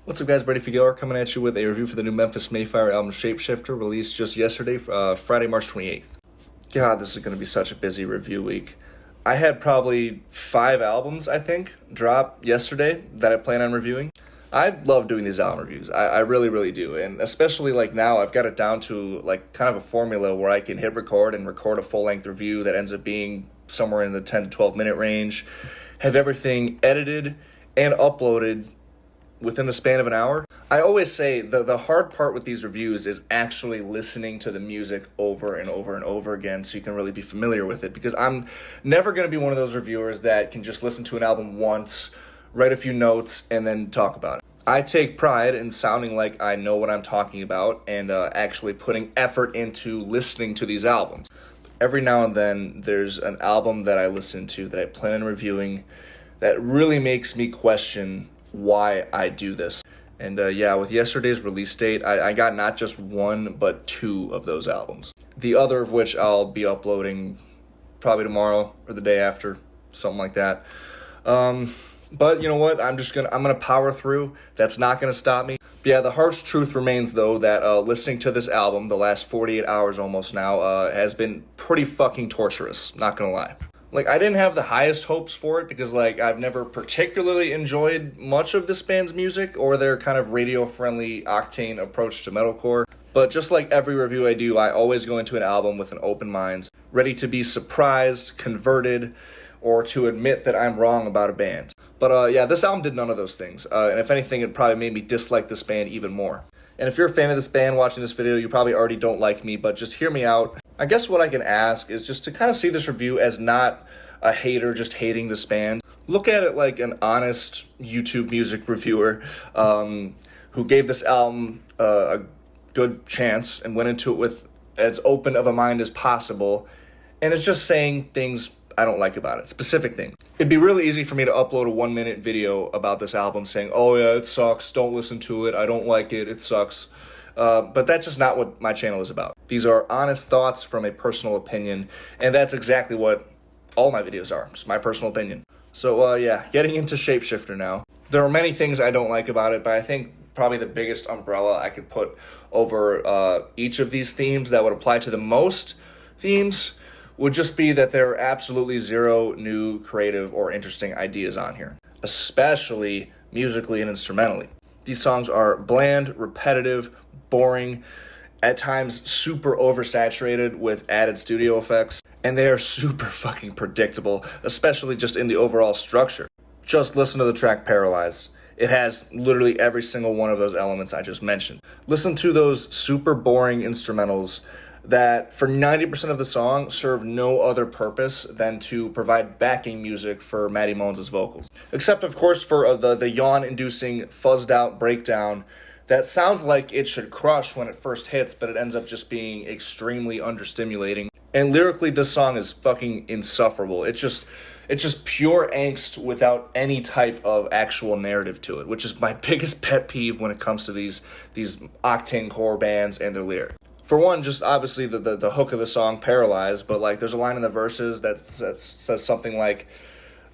What's up, guys? Brady Figueroa coming at you with a review for the new Memphis May Fire album Shapeshifter, released just yesterday, Friday, March 28th. God, this is going to be such a busy review week. I had probably 5 albums, I think, drop yesterday that I plan on reviewing. I love doing these album reviews. I really, really do. And especially like now, I've got it down to like kind of a formula where I can hit record and record a full-length review that ends up being somewhere in the 10 to 12 minute range, have everything edited and uploaded within the span of an hour. I always say the hard part with these reviews is actually listening to the music over and over and over again so you can really be familiar with it, because I'm never going to be one of those reviewers that can just listen to an album once, write a few notes, and then talk about it. I take pride in sounding like I know what I'm talking about and actually putting effort into listening to these albums. Every now and then there's an album that I listen to that I plan on reviewing that really makes me question why I do this. And with yesterday's release date, I got not just one, but 2 of those albums. The other of which I'll be uploading probably tomorrow or the day after, something like that. But you know what? I'm gonna power through. That's not gonna stop me. But yeah, the harsh truth remains though that listening to this album the last 48 hours almost now has been pretty fucking torturous. Not gonna lie. Like, I didn't have the highest hopes for it because, like, I've never particularly enjoyed much of this band's music or their kind of radio-friendly octane approach to metalcore. But just like every review I do, I always go into an album with an open mind, ready to be surprised, converted, or to admit that I'm wrong about a band. But this album did none of those things. And if anything, it probably made me dislike this band even more. And if you're a fan of this band watching this video, you probably already don't like me, but just hear me out. I guess what I can ask is just to kind of see this review as not a hater just hating this band. Look at it like an honest YouTube music reviewer who gave this album a good chance and went into it with as open of a mind as possible, and is just saying things I don't like about it, specific things. It'd be really easy for me to upload a 1-minute video about this album saying, oh yeah, it sucks, don't listen to it, I don't like it, it sucks. But that's just not what my channel is about. These are honest thoughts from a personal opinion, and that's exactly what all my videos are, just my personal opinion. So getting into Shapeshifter now. There are many things I don't like about it, but I think probably the biggest umbrella I could put over each of these themes that would apply to the most themes would just be that there are absolutely zero new creative or interesting ideas on here, especially musically and instrumentally. These songs are bland, repetitive, boring, at times super oversaturated with added studio effects, and they are super fucking predictable, especially just in the overall structure. Just listen to the track Paralyzed. It has literally every single one of those elements I just mentioned. Listen to those super boring instrumentals that for 90% of the song serve no other purpose than to provide backing music for Matty Moans' vocals. Except, of course, for the yawn-inducing, fuzzed-out breakdown that sounds like it should crush when it first hits, but it ends up just being extremely understimulating. And lyrically, this song is fucking insufferable. It's just pure angst without any type of actual narrative to it, which is my biggest pet peeve when it comes to these octane core bands and their lyrics. For one, just obviously the hook of the song, Paralyzed, but like there's a line in the verses that says something like,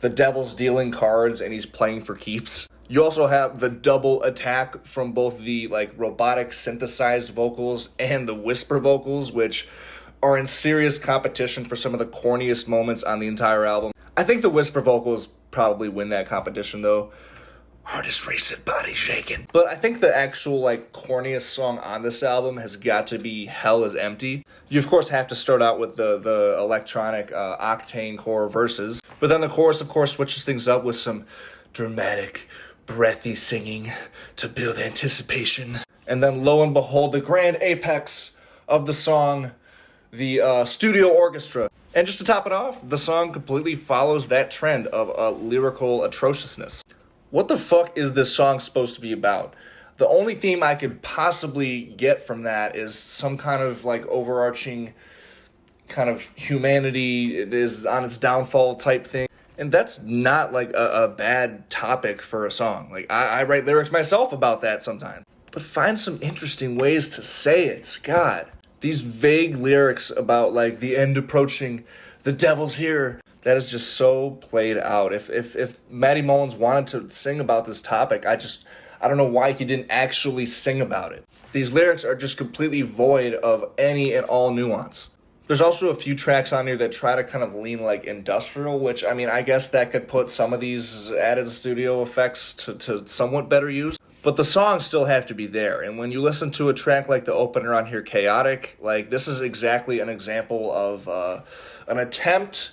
the devil's dealing cards and he's playing for keeps. You also have the double attack from both the like robotic synthesized vocals and the whisper vocals, which are in serious competition for some of the corniest moments on the entire album. I think the whisper vocals probably win that competition though. Heart is racing, body shaking. But I think the actual like corniest song on this album has got to be Hell is Empty. You of course have to start out with the electronic octane core verses, but then the chorus of course switches things up with some dramatic, breathy singing to build anticipation. And then lo and behold, the grand apex of the song, the studio orchestra. And just to top it off, the song completely follows that trend of lyrical atrociousness. What the fuck is this song supposed to be about? The only theme I could possibly get from that is some kind of like overarching kind of humanity is on its downfall type thing. And that's not like a bad topic for a song. Like I write lyrics myself about that sometimes. But find some interesting ways to say it. God, these vague lyrics about like the end approaching, the devil's here. That is just so played out. If Matty Mullins wanted to sing about this topic, I don't know why he didn't actually sing about it. These lyrics are just completely void of any and all nuance. There's also a few tracks on here that try to kind of lean like industrial, which, I mean, I guess that could put some of these added studio effects to somewhat better use. But the songs still have to be there. And when you listen to a track like the opener on here, Chaotic, like this is exactly an example of an attempt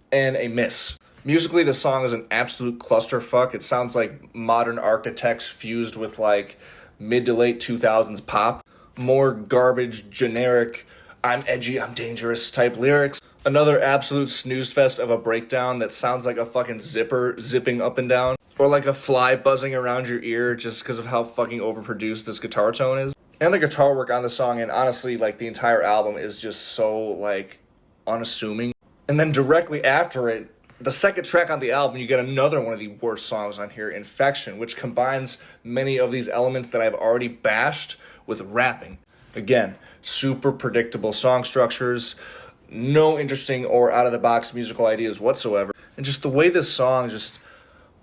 and a miss. Musically, the song is an absolute clusterfuck. It sounds like Modern Architects fused with like mid to late 2000s pop. More garbage, generic, I'm edgy, I'm dangerous type lyrics. Another absolute snooze fest of a breakdown that sounds like a fucking zipper zipping up and down. Or like a fly buzzing around your ear just because of how fucking overproduced this guitar tone is. And the guitar work on the song, and honestly, like the entire album is just so like unassuming. And then directly after it, the second track on the album, you get another one of the worst songs on here, Infection, which combines many of these elements that I've already bashed with rapping. Again, super predictable song structures, no interesting or out-of-the-box musical ideas whatsoever. And just the way this song, just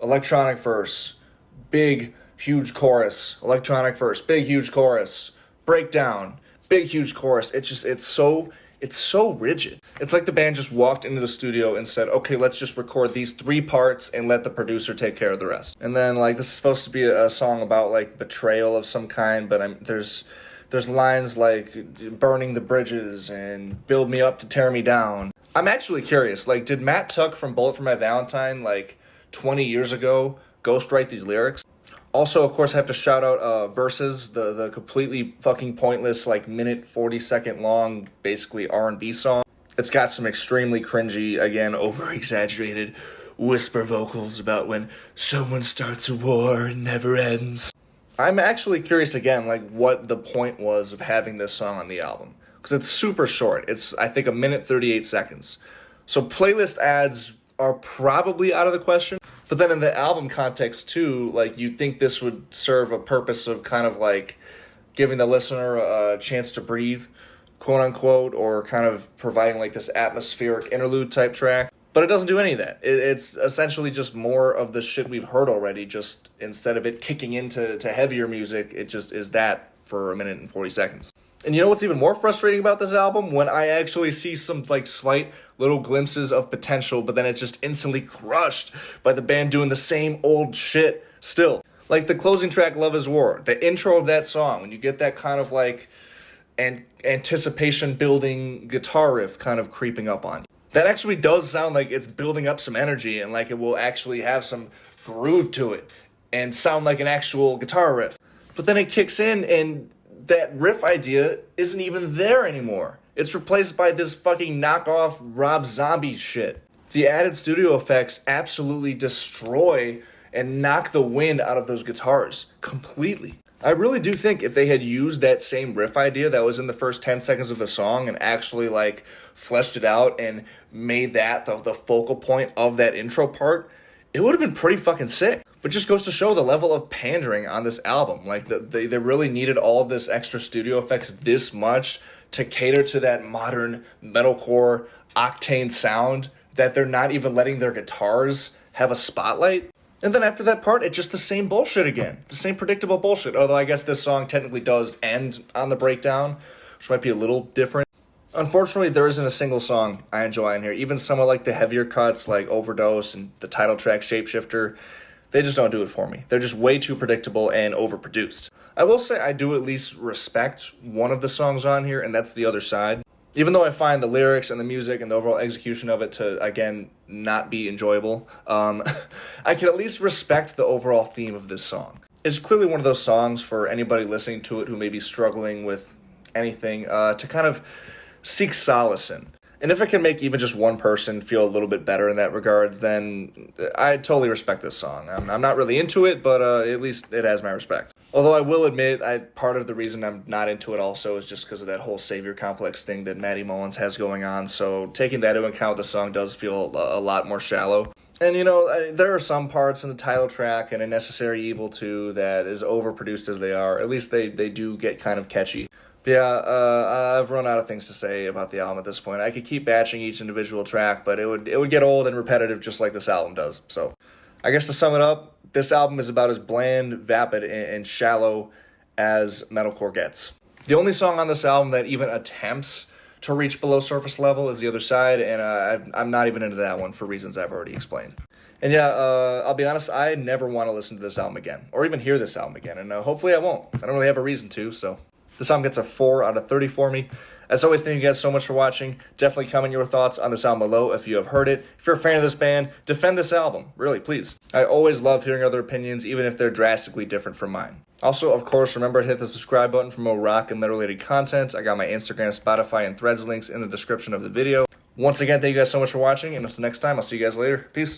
electronic verse, big, huge chorus, electronic verse, big, huge chorus, breakdown, big, huge chorus. It's so rigid. It's like the band just walked into the studio and said, okay, let's just record these 3 parts and let the producer take care of the rest. And then, like, this is supposed to be a song about, like, betrayal of some kind, but there's lines like burning the bridges and build me up to tear me down. I'm actually curious, like, did Matt Tuck from Bullet for My Valentine, like, 20 years ago ghostwrite these lyrics? Also, of course, I have to shout out Versus, the completely fucking pointless, like, minute 40-second long, basically R&B song. It's got some extremely cringy, again, over-exaggerated whisper vocals about when someone starts a war and never ends. I'm actually curious, again, like, what the point was of having this song on the album. Because it's super short. It's, I think, 1:38 seconds. So playlist ads are probably out of the question. But then in the album context, too, like, you'd think this would serve a purpose of kind of, like, giving the listener a chance to breathe, quote-unquote, or kind of providing, like, this atmospheric interlude-type track. But it doesn't do any of that. It's essentially just more of the shit we've heard already, just instead of it kicking into heavier music, it just is that for 1:40 seconds. And you know what's even more frustrating about this album? When I actually see some, like, slight little glimpses of potential, but then it's just instantly crushed by the band doing the same old shit still. Like the closing track, Love is War. The intro of that song, when you get that kind of, like, anticipation-building guitar riff kind of creeping up on you. That actually does sound like it's building up some energy and like it will actually have some groove to it and sound like an actual guitar riff. But then it kicks in and that riff idea isn't even there anymore. It's replaced by this fucking knockoff Rob Zombie shit. The added studio effects absolutely destroy and knock the wind out of those guitars completely. I really do think if they had used that same riff idea that was in the first 10 seconds of the song and actually, like, fleshed it out and made that the focal point of that intro part, it would have been pretty fucking sick. But just goes to show the level of pandering on this album. Like, they really needed all of this extra studio effects this much to cater to that modern metalcore octane sound that they're not even letting their guitars have a spotlight. And then after that part, it's just the same bullshit again. The same predictable bullshit. Although I guess this song technically does end on the breakdown, which might be a little different. Unfortunately, there isn't a single song I enjoy on here. Even some of like the heavier cuts like Overdose and the title track Shapeshifter, they just don't do it for me. They're just way too predictable and overproduced. I will say I do at least respect one of the songs on here, and that's The Other Side. Even though I find the lyrics and the music and the overall execution of it to, again, not be enjoyable, I can at least respect the overall theme of this song. It's clearly one of those songs for anybody listening to it who may be struggling with anything to kind of seek solace in. And if it can make even just one person feel a little bit better in that regards, then I totally respect this song. I'm not really into it, but at least it has my respect. Although I will admit, part of the reason I'm not into it also is just because of that whole savior complex thing that Matty Mullins has going on. So taking that into account, the song does feel a lot more shallow. And, you know, there are some parts in the title track and A Necessary Evil too that, as overproduced as they are, at least they do get kind of catchy. But yeah, I've run out of things to say about the album at this point. I could keep batching each individual track, but it would get old and repetitive just like this album does. So I guess to sum it up, this album is about as bland, vapid, and shallow as metalcore gets. The only song on this album that even attempts to reach below surface level is The Other Side, and I'm not even into that one for reasons I've already explained. And yeah, I'll be honest, I never want to listen to this album again, or even hear this album again, and hopefully I won't. I don't really have a reason to, so this album gets a 4 out of 30 for me. As always, thank you guys so much for watching. Definitely comment your thoughts on this album below if you have heard it. If you're a fan of this band, defend this album. Really, please. I always love hearing other opinions, even if they're drastically different from mine. Also, of course, remember to hit the subscribe button for more rock and metal-related content. I got my Instagram, Spotify, and Threads links in the description of the video. Once again, thank you guys so much for watching, and until next time, I'll see you guys later. Peace.